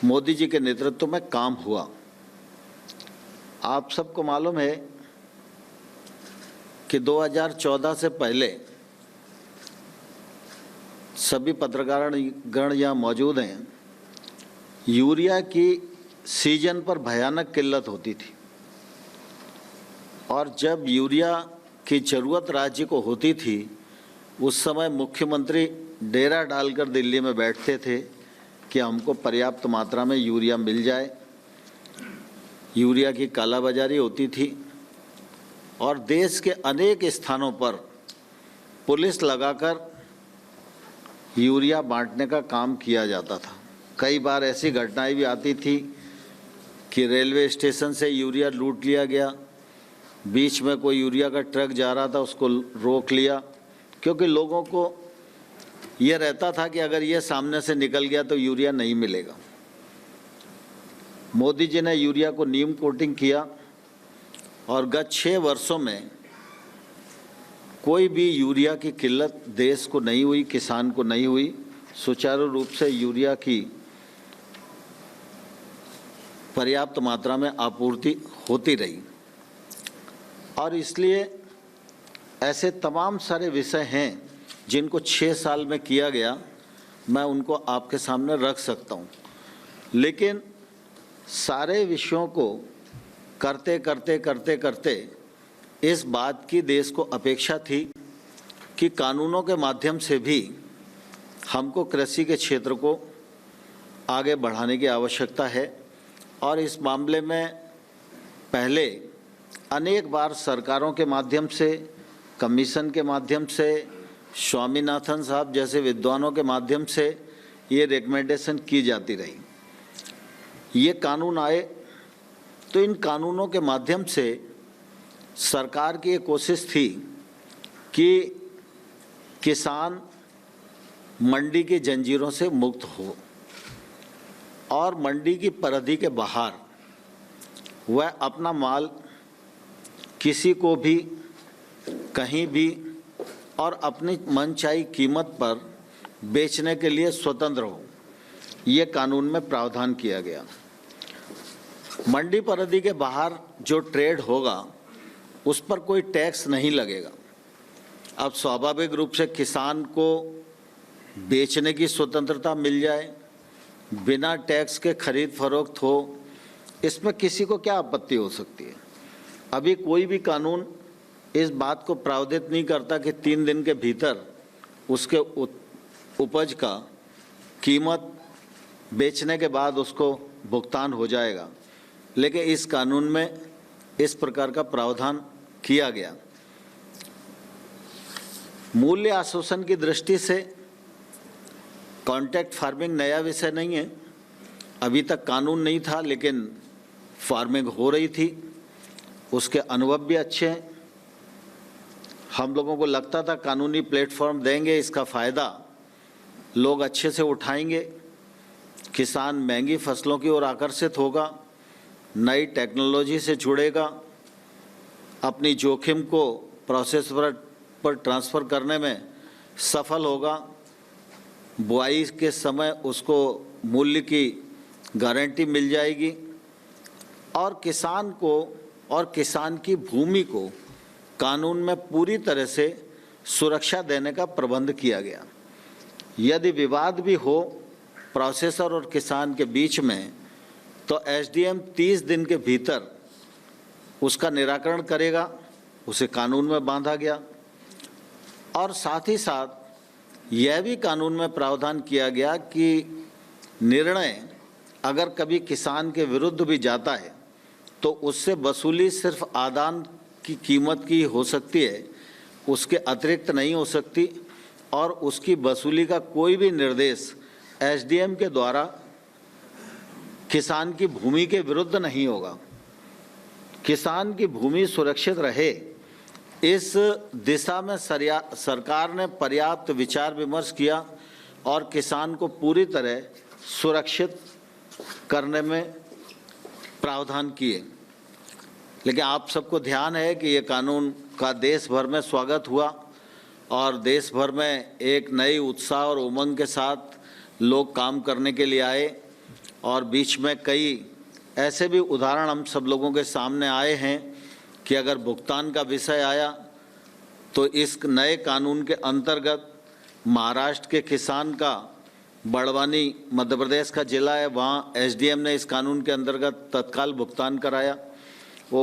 मोदी जी के नेतृत्व में काम हुआ। आप सबको मालूम है कि 2014 से पहले सभी पत्रकारगण यहाँ मौजूद हैं, यूरिया की सीजन पर भयानक किल्लत होती थी और जब यूरिया की ज़रूरत राज्य को होती थी उस समय मुख्यमंत्री डेरा डालकर दिल्ली में बैठते थे कि हमको पर्याप्त मात्रा में यूरिया मिल जाए। यूरिया की कालाबाजारी होती थी और देश के अनेक स्थानों पर पुलिस लगाकर यूरिया बांटने का काम किया जाता था। कई बार ऐसी घटनाएं भी आती थी कि रेलवे स्टेशन से यूरिया लूट लिया गया, बीच में कोई यूरिया का ट्रक जा रहा था उसको रोक लिया, क्योंकि लोगों को ये रहता था कि अगर ये सामने से निकल गया तो यूरिया नहीं मिलेगा। मोदी जी ने यूरिया को नीम कोटिंग किया और गत 6 वर्षों में कोई भी यूरिया की किल्लत देश को नहीं हुई, किसान को नहीं हुई। सुचारू रूप से यूरिया की पर्याप्त मात्रा में आपूर्ति होती रही और इसलिए ऐसे तमाम सारे विषय हैं जिनको 6 साल में किया गया, मैं उनको आपके सामने रख सकता हूँ। लेकिन सारे विषयों को करते करते करते करते इस बात की देश को अपेक्षा थी कि कानूनों के माध्यम से भी हमको कृषि के क्षेत्र को आगे बढ़ाने की आवश्यकता है और इस मामले में पहले अनेक बार सरकारों के माध्यम से, कमीशन के माध्यम से, स्वामीनाथन साहब जैसे विद्वानों के माध्यम से ये रिकमेंडेशन की जाती रही। ये कानून आए तो इन कानूनों के माध्यम से सरकार की ये कोशिश थी कि किसान मंडी की जंजीरों से मुक्त हो और मंडी की परिधि के बाहर वह अपना माल किसी को भी कहीं भी और अपनी मनचाही कीमत पर बेचने के लिए स्वतंत्र हो। ये कानून में प्रावधान किया गया। मंडी परिधि के बाहर जो ट्रेड होगा उस पर कोई टैक्स नहीं लगेगा। अब स्वाभाविक रूप से किसान को बेचने की स्वतंत्रता मिल जाए, बिना टैक्स के खरीद फरोख्त हो, इसमें किसी को क्या आपत्ति हो सकती है। अभी कोई भी कानून इस बात को प्रावधानित नहीं करता कि 3 दिन के भीतर उसके उपज का कीमत बेचने के बाद उसको भुगतान हो जाएगा, लेकिन इस कानून में इस प्रकार का प्रावधान किया गया। मूल्य आश्वासन की दृष्टि से कॉन्ट्रैक्ट फार्मिंग नया विषय नहीं है, अभी तक कानून नहीं था लेकिन फार्मिंग हो रही थी, उसके अनुभव भी अच्छे हैं। हम लोगों को लगता था कानूनी प्लेटफॉर्म देंगे, इसका फ़ायदा लोग अच्छे से उठाएंगे, किसान महंगी फसलों की ओर आकर्षित होगा, नई टेक्नोलॉजी से जुड़ेगा, अपनी जोखिम को प्रोसेस पर ट्रांसफ़र करने में सफल होगा, बुआई के समय उसको मूल्य की गारंटी मिल जाएगी और किसान को और किसान की भूमि को कानून में पूरी तरह से सुरक्षा देने का प्रबंध किया गया। यदि विवाद भी हो प्रोसेसर और किसान के बीच में तो एसडीएम 30 दिन के भीतर उसका निराकरण करेगा, उसे कानून में बांधा गया। और साथ ही साथ यह भी कानून में प्रावधान किया गया कि निर्णय अगर कभी किसान के विरुद्ध भी जाता है तो उससे वसूली सिर्फ आदान की कीमत की हो सकती है, उसके अतिरिक्त नहीं हो सकती और उसकी वसूली का कोई भी निर्देश एसडीएम के द्वारा किसान की भूमि के विरुद्ध नहीं होगा। किसान की भूमि सुरक्षित रहे, इस दिशा में सरकार ने पर्याप्त विचार विमर्श किया और किसान को पूरी तरह सुरक्षित करने में प्रावधान किए। लेकिन आप सबको ध्यान है कि ये कानून का देश भर में स्वागत हुआ और देश भर में एक नई उत्साह और उमंग के साथ लोग काम करने के लिए आए और बीच में कई ऐसे भी उदाहरण हम सब लोगों के सामने आए हैं कि अगर भुगतान का विषय आया तो इस नए कानून के अंतर्गत महाराष्ट्र के किसान का बड़वानी मध्य प्रदेश का जिला है, वहाँ एसडीएम ने इस कानून के अंतर्गत तत्काल भुगतान कराया।